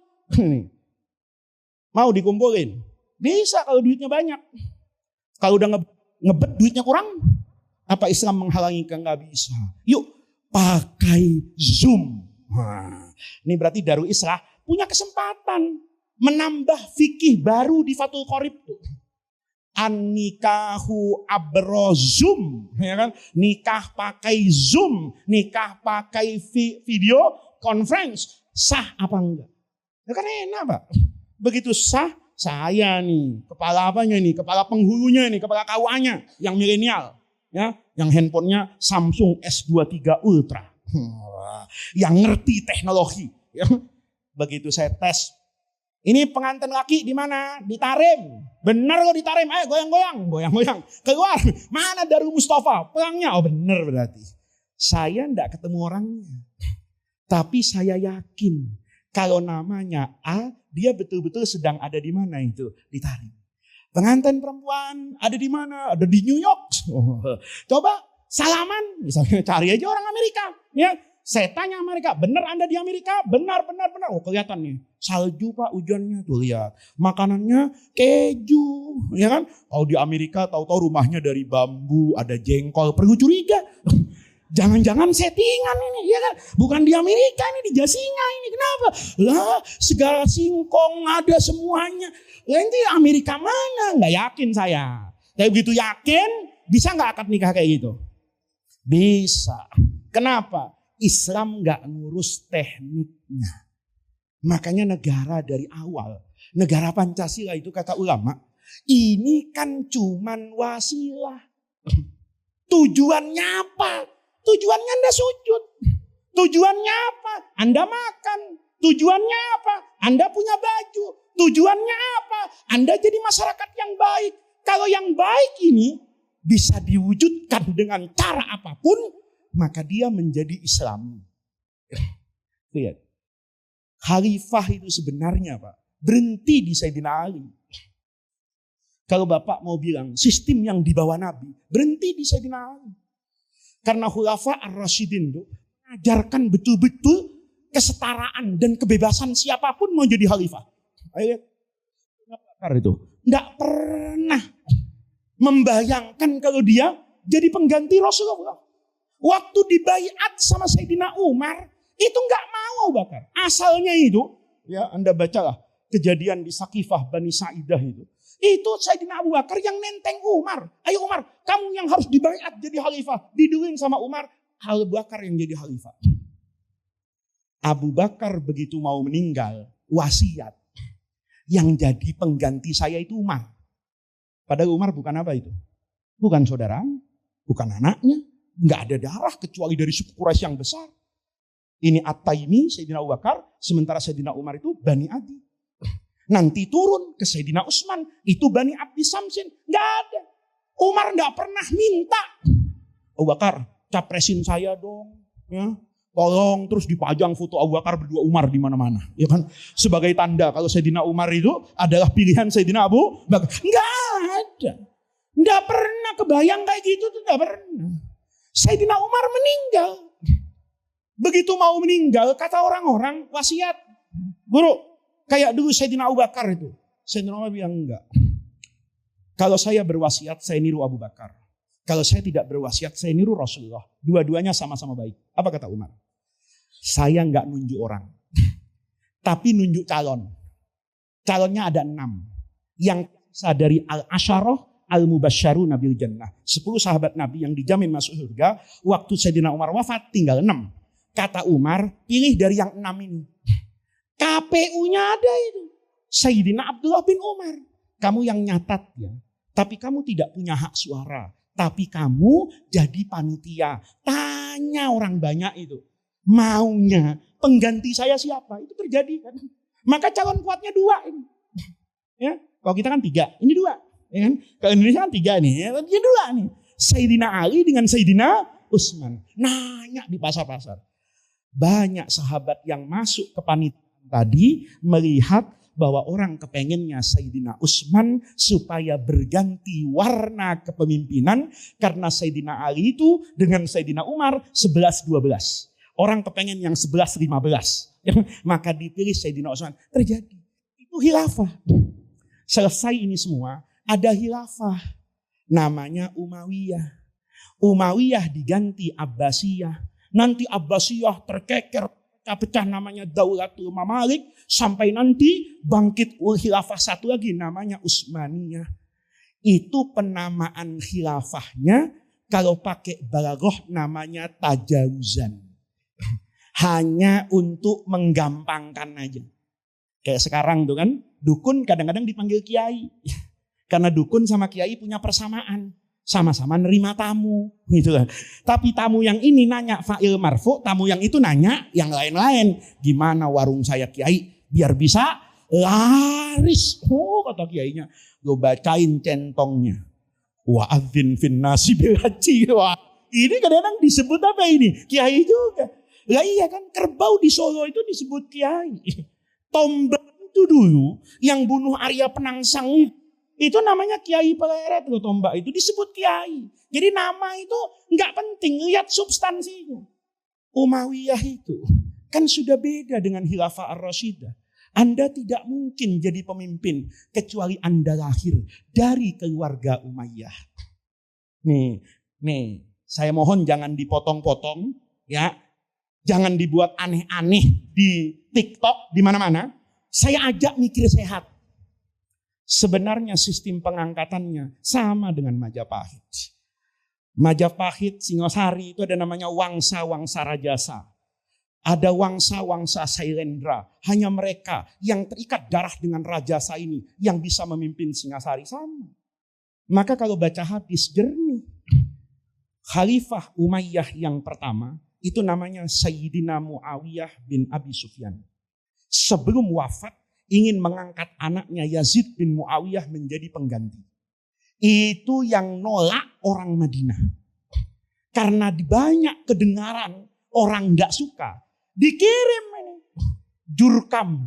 Mau dikumpulin? Bisa kalau duitnya banyak. Kalau udah ngebet duitnya kurang, apa Islam menghalangi? Nggak bisa. Yuk pakai Zoom. Ini berarti Darul Islah punya kesempatan menambah fikih baru di Fathul Qorib. An-nikahu abrozum, ya kan? Nikah pakai Zoom, nikah pakai video conference, sah apa enggak? Ya kan enak Pak. Begitu sah, saya nih, kepala apanya nih, kepala penghulunya nih, kepala KUA-nya, yang milenial, ya, yang handphonenya Samsung S23 Ultra, yang ngerti teknologi. Ya. Begitu saya tes. Ini pengantin laki di mana? Ditarim. Benar kok ditarim. Ayo goyang-goyang. Keluar. Mana Darul Mustafa? Pelangnya. Oh benar berarti. Saya enggak ketemu orangnya. Tapi saya yakin. Kalau namanya A, dia betul-betul sedang ada di mana itu? Ditarim. Pengantin perempuan ada di mana? Ada di New York. Coba salaman. Misalnya cari aja orang Amerika. Ya. Saya tanya Amerika, benar Anda di Amerika? Benar. Oh kelihatan nih. Salju Pak hujannya tuh lihat. Makanannya keju. Ya kan? Kalau di Amerika tahu-tahu rumahnya dari bambu, ada jengkol. Perlu curiga. Jangan-jangan settingan ini. Ya kan? Bukan di Amerika ini, di Jasinga ini. Kenapa? Lah segala singkong ada semuanya. Lah ini Amerika mana? Nggak yakin saya. Tapi begitu yakin, bisa nggak akad nikah kayak gitu? Bisa. Kenapa? Islam gak ngurus tekniknya. Makanya negara dari awal, negara Pancasila itu kata ulama, ini kan cuman wasilah. Tujuannya apa? Tujuannya Anda sujud. Tujuannya apa? Anda makan. Tujuannya apa? Anda punya baju. Tujuannya apa? Anda jadi masyarakat yang baik. Kalau yang baik ini bisa diwujudkan dengan cara apapun, maka dia menjadi Islam. Lihat. Khalifah itu sebenarnya Pak, berhenti di Sayyidina Ali. Kalau Bapak mau bilang sistem yang dibawa Nabi, berhenti di Sayyidina Ali. Karena Khulafa ar-Rasyidin itu mengajarkan betul-betul kesetaraan dan kebebasan siapapun mau jadi khalifah. Ayo lihat. Itu tidak pernah membayangkan kalau dia jadi pengganti Rasulullah. Waktu dibaiat sama Sayyidina Umar, itu nggak mau Abu Bakar. Asalnya itu, ya Anda bacalah kejadian di Saqifah Bani Sa'idah itu. Itu Sayyidina Abu Bakar yang nenteng Umar. Ayo Umar, kamu yang harus dibaiat jadi khalifah. Diduin sama Umar, Abu Bakar yang jadi khalifah. Abu Bakar begitu mau meninggal, wasiat. Yang jadi pengganti saya itu Umar. Padahal Umar bukan apa itu? Bukan saudara, bukan anaknya. Nggak ada darah kecuali dari suku Quraisy yang besar. Ini At-Taimi, Sayyidina Abu Bakar. Sementara Sayyidina Umar itu Bani Adi. Nanti turun ke Sayyidina Utsman. Itu Bani Abdi Samsin. Nggak ada. Umar nggak pernah minta. Abu Bakar, capresin saya dong. Ya. Tolong, terus dipajang foto Abu Bakar berdua Umar di mana-mana. Ya kan? Sebagai tanda kalau Sayyidina Umar itu adalah pilihan Sayyidina Abu Bakar. Nggak ada. Nggak pernah kebayang kayak gitu. Nggak pernah. Sayyidina Umar meninggal. Begitu mau meninggal, kata orang-orang, wasiat. Guru, kayak dulu Sayyidina Abu Bakar itu. Sayyidina Umar bilang enggak. Kalau saya berwasiat, saya niru Abu Bakar. Kalau saya tidak berwasiat, saya niru Rasulullah. Dua-duanya sama-sama baik. Apa kata Umar? Saya enggak nunjuk orang. Tapi nunjuk calon. Calonnya ada 6. Yang dari al-asyarah al-mubasysyaruna bil jannah. 10 sahabat Nabi yang dijamin masuk surga. Waktu Sayyidina Umar wafat, tinggal 6. Kata Umar, pilih dari yang 6 ini. KPU-nya ada itu. Sayyidina Abdullah bin Umar. Kamu yang nyatat ya. Tapi kamu tidak punya hak suara. Tapi kamu jadi panitia. Tanya orang banyak itu. Maunya pengganti saya siapa? Itu terjadi kan. Maka calon kuatnya 2 ini. Ya, kalau kita kan 3. Ini 2. Ya kan? Kalau Indonesia kan 3 nih. Ya, 2 nih. Sayyidina Ali dengan Sayyidina Utsman. Nanya di pasar-pasar. Banyak sahabat yang masuk ke panitiaan tadi melihat bahwa orang kepengennya Sayyidina Utsman supaya berganti warna kepemimpinan karena Sayyidina Ali itu dengan Sayyidina Umar 11-12. Orang kepengen yang 11-15. Maka dipilih Sayyidina Utsman. Terjadi. Itu khilafah. Selesai ini semua, ada khilafah. Namanya Umayyah. Umayyah diganti Abbasiyah. Nanti Abbasiyah terkeker, pecah namanya Daulatul Mamalik. Sampai nanti bangkit khilafah satu lagi namanya Utsmaniyah. Itu penamaan khilafahnya kalau pakai balaghah namanya tajawuzan. Hanya untuk menggampangkan aja. Kayak sekarang tuh kan, dukun kadang-kadang dipanggil kiai. Karena dukun sama kiai punya persamaan. Sama-sama nerima tamu gitu kan. Tapi tamu yang ini nanya fa'il marfu, tamu yang itu nanya yang lain-lain. Gimana warung saya kiai biar bisa laris. Oh kata kiainya, lo bacain centongnya. Wa adzin fin nasi bil haji. Wah, ini kadang-kadang disebut apa ini? Kiai juga. Lah iya kan, kerbau di Solo itu disebut kiai. Tombak itu dulu yang bunuh Arya Penangsang itu namanya Kiai Peleret loh, tombak itu disebut kiai. Jadi nama itu nggak penting, lihat substansinya. Umayyah itu kan sudah beda dengan Khilafah Ar-Rasyidah. Anda tidak mungkin jadi pemimpin kecuali Anda lahir dari keluarga Umayyah. Nih, saya mohon jangan dipotong-potong ya. Jangan dibuat aneh-aneh di TikTok di mana-mana. Saya ajak mikir sehat. Sebenarnya sistem pengangkatannya sama dengan Majapahit. Majapahit, Singosari itu ada namanya Wangsa-Wangsa Rajasa. Ada Wangsa-Wangsa Sailendra. Hanya mereka yang terikat darah dengan Rajasa ini yang bisa memimpin Singosari sama. Maka kalau baca hadis jernih. Khalifah Umayyah yang pertama itu namanya Sayyidina Muawiyah bin Abi Sufyan. Sebelum wafat ingin mengangkat anaknya Yazid bin Muawiyah menjadi pengganti. Itu yang nolak orang Madinah. Karena banyak kedengaran orang nggak suka, dikirim ini jurkam,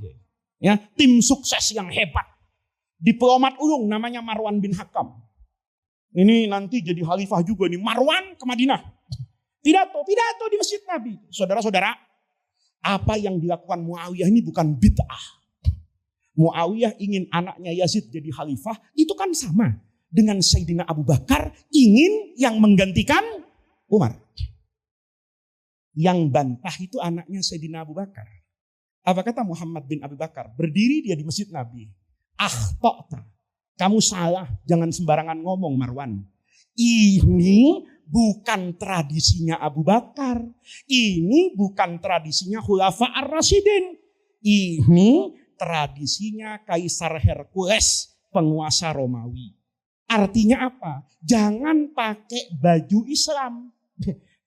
ya, tim sukses yang hebat, diplomat ulung namanya Marwan bin Hakam. Ini nanti jadi khalifah juga nih, Marwan ke Madinah. Pidato di Masjid Nabi. Saudara-saudara, apa yang dilakukan Muawiyah ini bukan bid'ah. Muawiyah ingin anaknya Yazid jadi khalifah, itu kan sama dengan Sayyidina Abu Bakar ingin yang menggantikan Umar. Yang bantah itu anaknya Sayyidina Abu Bakar. Apa kata Muhammad bin Abi Bakar? Berdiri dia di Masjid Nabi. Akhta'ta. Kamu salah, jangan sembarangan ngomong Marwan. Ini bukan tradisinya Abu Bakar. Ini bukan tradisinya Khulafa ar-Rasyidin. Ini tradisinya Kaisar Hercules, penguasa Romawi. Artinya apa? Jangan pakai baju Islam.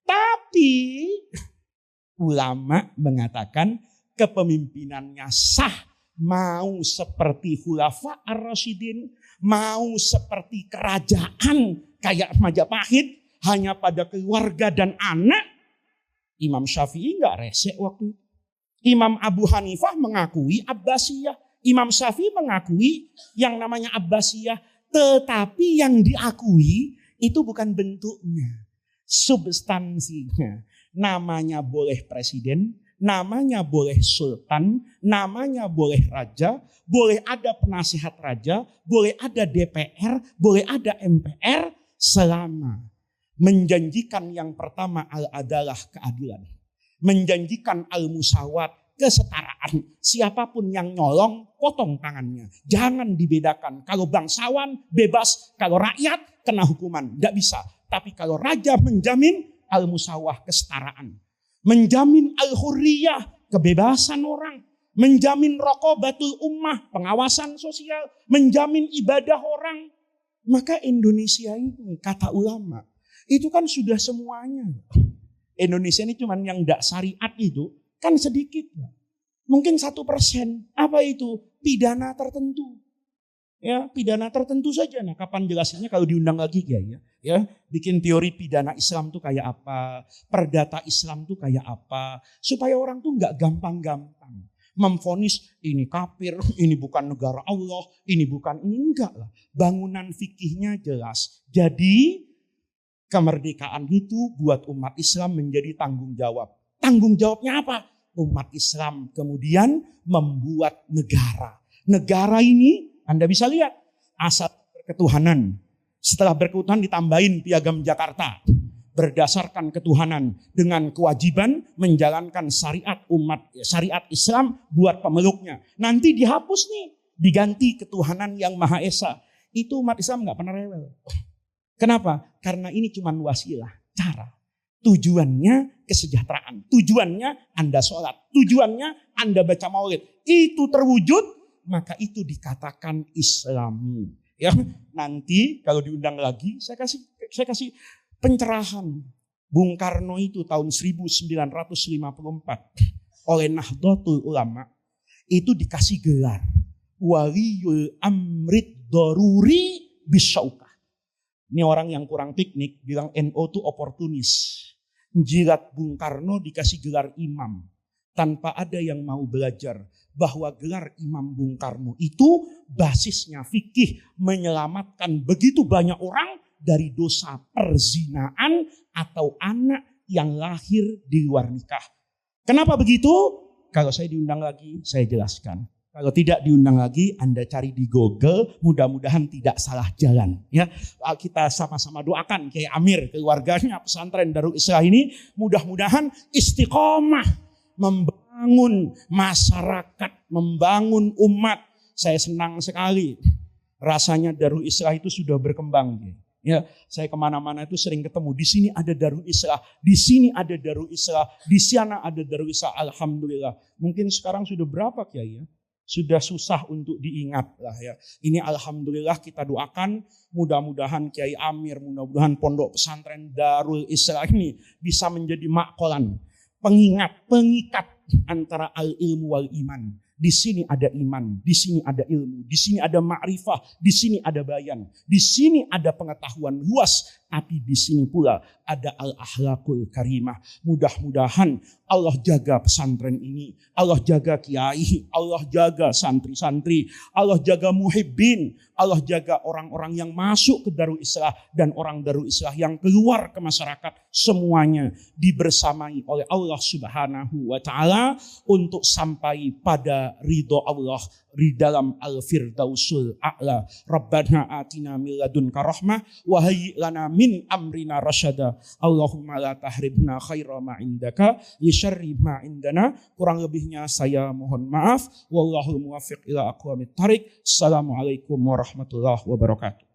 Tapi ulama mengatakan kepemimpinannya sah. Mau seperti Khulafa ar-Rasyidin, mau seperti kerajaan kayak Majapahit, hanya pada keluarga dan anak. Imam Syafi'i nggak resek waktu itu. Imam Abu Hanifah mengakui Abbasiyah. Imam Syafi'i mengakui yang namanya Abbasiyah. Tetapi yang diakui itu bukan bentuknya, substansinya. Namanya boleh presiden, namanya boleh sultan, namanya boleh raja, boleh ada penasihat raja, boleh ada DPR, boleh ada MPR, selama menjanjikan yang pertama adalah keadilan. Menjanjikan al-musawat, kesetaraan. Siapapun yang nyolong, potong tangannya. Jangan dibedakan. Kalau bangsawan bebas, kalau rakyat kena hukuman. Tidak bisa. Tapi kalau raja menjamin al-musawah, kesetaraan. Menjamin al-hurriyah, kebebasan orang. Menjamin raqabatul ummah, pengawasan sosial. Menjamin ibadah orang. Maka Indonesia ini, kata ulama, itu kan sudah semuanya. Indonesia ini cuma yang tidak syariat itu kan sedikit. Mungkin 1%. Apa itu? Pidana tertentu. Ya, pidana tertentu saja. Nah, kapan jelasinnya kalau diundang lagi ya? Ya, bikin teori pidana Islam tuh kayak apa, perdata Islam tuh kayak apa, supaya orang tuh nggak gampang-gampang memvonis ini kafir, ini bukan negara Allah, ini bukan, ini enggak lah. Bangunan fikihnya jelas. Jadi kemerdekaan itu buat umat Islam menjadi tanggung jawab. Tanggung jawabnya apa? Umat Islam kemudian membuat negara. Negara ini Anda bisa lihat asal berketuhanan. Setelah berketuhanan ditambahin piagam Jakarta. Berdasarkan ketuhanan dengan kewajiban menjalankan syariat syariat Islam buat pemeluknya. Nanti dihapus nih, diganti ketuhanan yang Maha Esa. Itu umat Islam nggak pernah rewel. Kenapa? Karena ini cuma wasilah, cara. Tujuannya kesejahteraan. Tujuannya Anda sholat. Tujuannya Anda baca maulid. Itu terwujud, maka itu dikatakan Islami. Ya, nanti kalau diundang lagi, saya kasih pencerahan. Bung Karno itu tahun 1954 oleh Nahdlatul Ulama itu dikasih gelar Waliyul Amrid Daruri Bisyauka. Ini orang yang kurang piknik bilang NO itu oportunis. Jilat Bung Karno dikasih gelar imam. Tanpa ada yang mau belajar bahwa gelar Imam Bung Karno itu basisnya fikih menyelamatkan begitu banyak orang dari dosa perzinaan atau anak yang lahir di luar nikah. Kenapa begitu? Kalau saya diundang lagi, saya jelaskan. Kalau tidak diundang lagi, Anda cari di Google, mudah-mudahan tidak salah jalan. Ya, kita sama-sama doakan Kiai Amir, keluarganya, pesantren Darul Islah ini, mudah-mudahan istiqomah membangun masyarakat, membangun umat. Saya senang sekali, rasanya Darul Islah itu sudah berkembang. Ya, saya kemana-mana itu sering ketemu. Di sini ada Darul Islah, di sini ada Darul Islah, di sana ada Darul Islah. Alhamdulillah. Mungkin sekarang sudah berapa Kiai ya? sudah susah untuk diingat lah ya. Ini alhamdulillah kita doakan mudah-mudahan Kiai Amir, mudah-mudahan Pondok Pesantren Darul Islah ini bisa menjadi makkolan, pengingat, pengikat antara al-ilmu wal iman. Di sini ada iman, di sini ada ilmu, di sini ada ma'rifah, di sini ada bayan, di sini ada pengetahuan luas, tapi di sini pula ada al-akhlaqul karimah. Mudah-mudahan Allah jaga pesantren ini, Allah jaga kiai, Allah jaga santri-santri, Allah jaga muhibbin, Allah jaga orang-orang yang masuk ke Darul Islah dan orang Darul Islah yang keluar ke masyarakat, semuanya dibersamai oleh Allah Subhanahu wa taala untuk sampai pada ridho Allah di dalam al-firdausul a'la. Rabbana atina min ladunka rahmah wa hayyi lana min amrina rasyada. Allahumma la tahribna khaira ma indaka li syarri ma indana. Kurang lebihnya saya mohon maaf. Wallahul muwaffiq ila aqwamit thariq. Assalamualaikum warahmatullahi wabarakatuh.